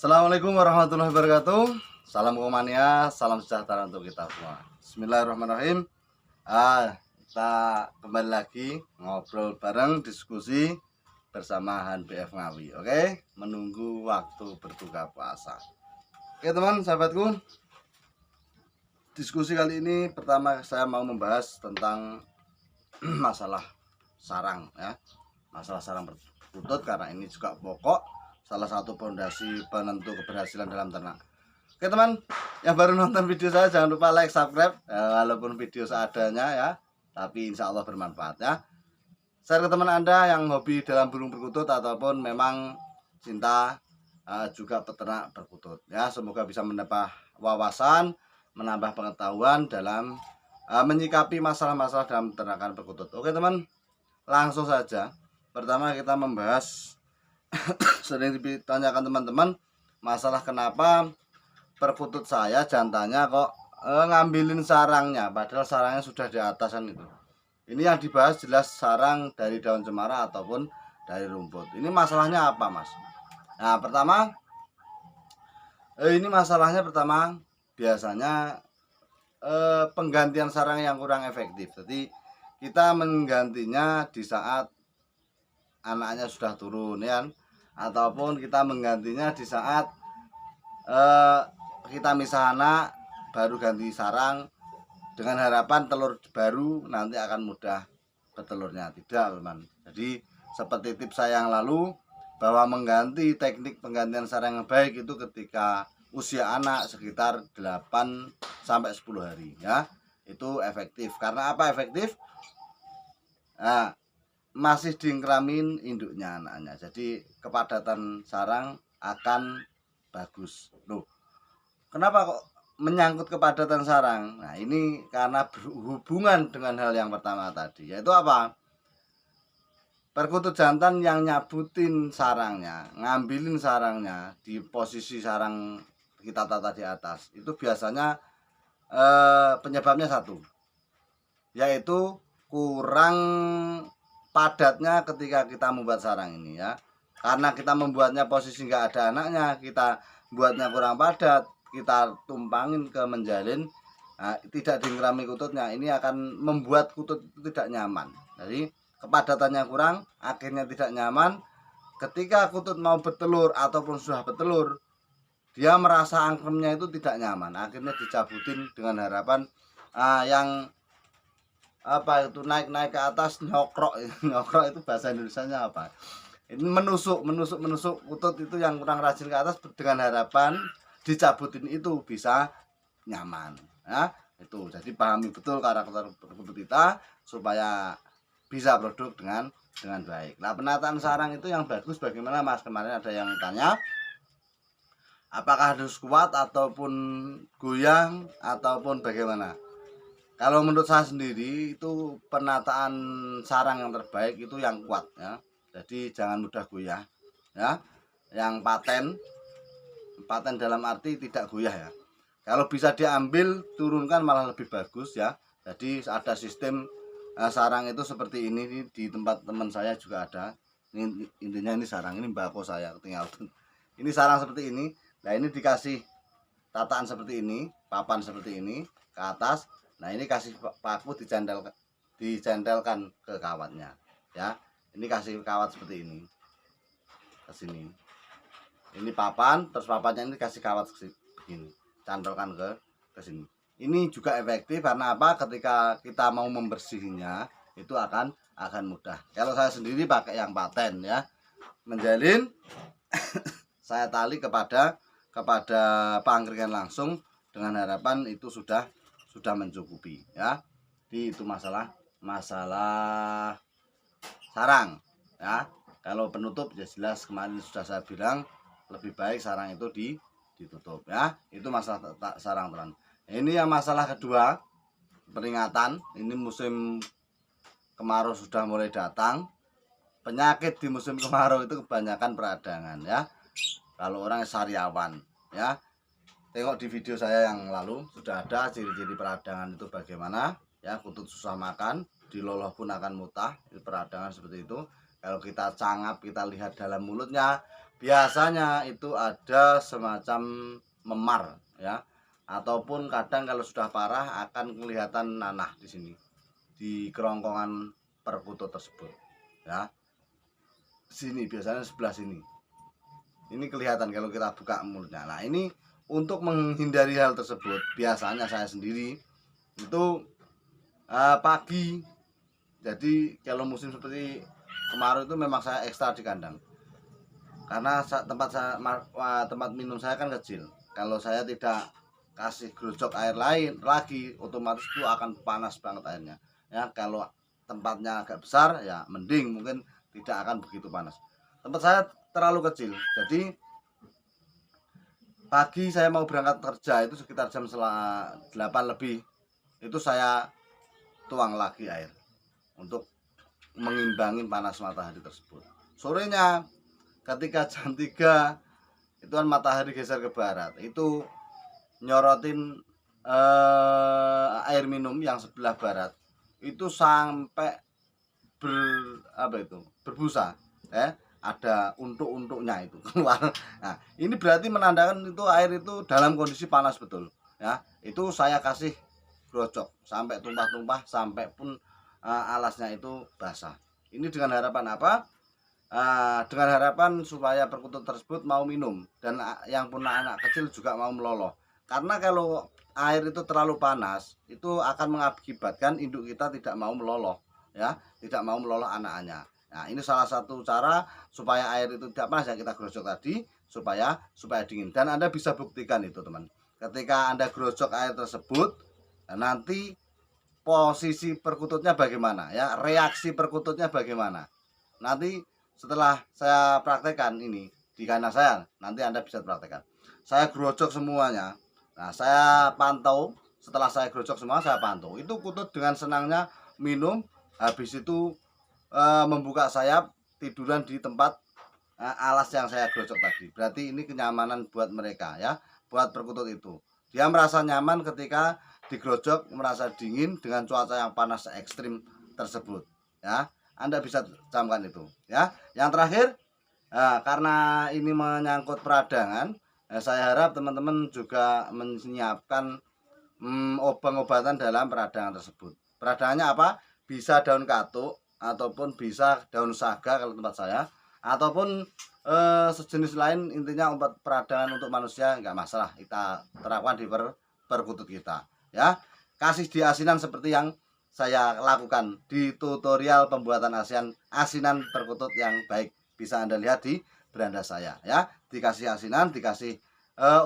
Assalamualaikum warahmatullahi wabarakatuh. Salam Komania, salam sejahtera untuk kita semua. Bismillahirrahmanirrahim. Kita kembali lagi ngobrol bareng, diskusi bersama Han BF Ngawi. Oke, menunggu waktu berbuka puasa. Oke teman, sahabatku. Diskusi kali ini pertama saya mau membahas tentang masalah sarang ya. Masalah sarang perkutut karena ini juga pokok, salah satu fondasi penentu keberhasilan dalam ternak. Oke teman, yang baru nonton video saya jangan lupa like, subscribe, walaupun video seadanya ya, tapi insya Allah bermanfaat ya. Share ke teman Anda yang hobi dalam burung perkutut ataupun memang cinta juga peternak perkutut ya. Semoga bisa menambah wawasan, menambah pengetahuan dalam menyikapi masalah-masalah dalam peternakan perkutut. Oke teman, langsung saja. Pertama kita membahas sering ditanyakan teman-teman masalah kenapa perkutut saya jantannya kok ngambilin sarangnya padahal sarangnya sudah di atasan itu. Ini yang dibahas jelas sarang dari daun cemara ataupun dari rumput. Ini masalahnya apa mas? Nah pertama ini masalahnya pertama biasanya penggantian sarang yang kurang efektif. Jadi kita menggantinya di saat anaknya sudah turun ya, ataupun kita menggantinya di saat kita misah anak baru ganti sarang dengan harapan telur baru nanti akan mudah bertelurnya. Tidak teman. Jadi seperti tips saya yang lalu bahwa mengganti teknik penggantian sarang yang baik itu ketika usia anak sekitar 8 sampai 10 hari ya. Itu efektif. Karena apa efektif? Nah, masih diingkramin induknya anaknya, jadi kepadatan sarang akan bagus. Loh, kenapa kok menyangkut kepadatan sarang? Nah ini karena berhubungan dengan hal yang pertama tadi, yaitu apa? Perkutut jantan yang nyabutin sarangnya, ngambilin sarangnya di posisi sarang kita tata di atas, itu biasanya penyebabnya satu, yaitu kurang padatnya ketika kita membuat sarang ini ya. Karena kita membuatnya posisi nggak ada anaknya, kita buatnya kurang padat, kita tumpangin ke menjalin, nah, tidak diingkrami kututnya, ini akan membuat kutut itu tidak nyaman. Jadi kepadatannya kurang, akhirnya tidak nyaman. Ketika kutut mau bertelur ataupun sudah bertelur, dia merasa angkremnya itu tidak nyaman, akhirnya dicabutin dengan harapan yang apa itu naik ke atas, nyokrok. Nyokrok itu bahasa Indonesianya apa? Ini menusuk kutut itu yang kurang rajin ke atas dengan harapan dicabutin itu bisa nyaman ya. Itu jadi pahami betul karakter perkutut kita supaya bisa produk dengan baik. Nah penataan sarang itu yang bagus bagaimana mas? Kemarin ada yang tanya apakah harus kuat ataupun goyang ataupun bagaimana. Kalau menurut saya sendiri itu penataan sarang yang terbaik itu yang kuat ya. Jadi jangan mudah goyah ya. Yang paten dalam arti tidak goyah ya. Kalau bisa diambil turunkan malah lebih bagus ya. Jadi ada sistem sarang itu seperti ini di tempat teman saya juga ada. Ini intinya ini sarang, ini mbako saya tinggal. Ini sarang seperti ini. Nah ini dikasih tataan seperti ini, papan seperti ini ke atas. Nah ini kasih paku dicentelkan ke kawatnya ya. Ini kasih kawat seperti ini ke sini. Ini papan, terus papannya ini kasih kawat begini, cantolkan ke sini. Ini juga efektif karena apa? Ketika kita mau membersihinya itu akan mudah. Kalau saya sendiri pakai yang paten ya. Menjalin saya tali kepada pangkringan langsung dengan harapan itu sudah mencukupi ya. Jadi itu masalah sarang ya. Kalau penutup ya jelas kemarin sudah saya bilang lebih baik sarang itu ditutup ya. Itu masalah sarang teman. Ini yang masalah kedua, peringatan. Ini musim kemarau sudah mulai datang. Penyakit di musim kemarau itu kebanyakan peradangan ya. Kalau orang sariawan ya, tengok di video saya yang lalu sudah ada ciri-ciri peradangan itu bagaimana ya. Kutut susah makan, diloloh pun akan mutah, itu peradangan seperti itu. Kalau kita cangap, kita lihat dalam mulutnya biasanya itu ada semacam memar ya, ataupun kadang kalau sudah parah akan kelihatan nanah di sini di kerongkongan perkutut tersebut ya. Sini biasanya sebelah sini. Ini kelihatan kalau kita buka mulutnya. Nah, ini untuk menghindari hal tersebut, biasanya saya sendiri itu pagi. Jadi kalau musim seperti kemarau itu memang saya ekstra di kandang. Karena tempat minum saya kan kecil. Kalau saya tidak kasih grojok air lain lagi, otomatis itu akan panas banget airnya. Ya, kalau tempatnya agak besar ya mending, mungkin tidak akan begitu panas. Tempat saya terlalu kecil, jadi pagi saya mau berangkat kerja itu sekitar jam 8 lebih, itu saya tuang lagi air untuk mengimbangi panas matahari tersebut. Sorenya ketika jam 3 itu kan matahari geser ke barat, itu nyorotin air minum yang sebelah barat itu sampai berbusa, ada untuk-untuknya itu keluar. Nah, ini berarti menandakan itu air itu dalam kondisi panas betul ya. Itu saya kasih grocok sampai tumpah-tumpah, sampai pun alasnya itu basah. Ini dengan harapan apa? Dengan harapan supaya perkutut tersebut mau minum, dan yang punya anak kecil juga mau meloloh. Karena kalau air itu terlalu panas, itu akan mengakibatkan induk kita tidak mau meloloh ya, tidak mau meloloh anak-anaknya. Nah, ini salah satu cara supaya air itu tidak panas yang kita grojok tadi, supaya dingin. Dan Anda bisa buktikan itu, teman. Ketika Anda grojok air tersebut, nanti posisi perkututnya bagaimana ya, reaksi perkututnya bagaimana. Nanti setelah saya praktekkan ini di kandang saya, nanti Anda bisa praktekkan. Saya grojok semuanya. Nah, saya pantau, setelah saya grojok semua saya pantau. Itu kutut dengan senangnya minum, habis itu membuka sayap, tiduran di tempat alas yang saya grojok tadi. Berarti ini kenyamanan buat mereka ya, buat perkutut itu. Dia merasa nyaman ketika digrojok, merasa dingin dengan cuaca yang panas ekstrim tersebut ya. Anda bisa camkan itu ya. Yang terakhir, karena ini menyangkut peradangan, saya harap teman-teman juga menyiapkan obat-obatan dalam peradangan tersebut. Peradangannya apa? Bisa daun katuk, ataupun bisa daun saga kalau tempat saya, ataupun sejenis lain. Intinya obat peradangan untuk manusia nggak masalah, kita terapkan di perkutut kita ya. Kasih di asinan seperti yang saya lakukan di tutorial pembuatan asinan perkutut yang baik. Bisa Anda lihat di beranda saya ya. Dikasih asinan, dikasih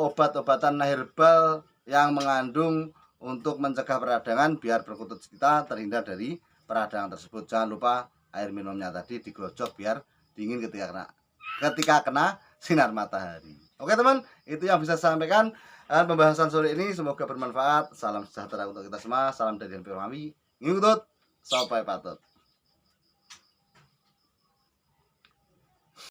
obat-obatan herbal yang mengandung untuk mencegah peradangan, biar perkutut kita terhindar dari peradangan tersebut. Jangan lupa air minumnya tadi digrojok biar dingin ketika kena sinar matahari. Oke teman, itu yang bisa saya sampaikan pembahasan sore ini. Semoga bermanfaat. Salam sejahtera untuk kita semua. Salam dari Hampir Mami. Ngikutut sampai patut.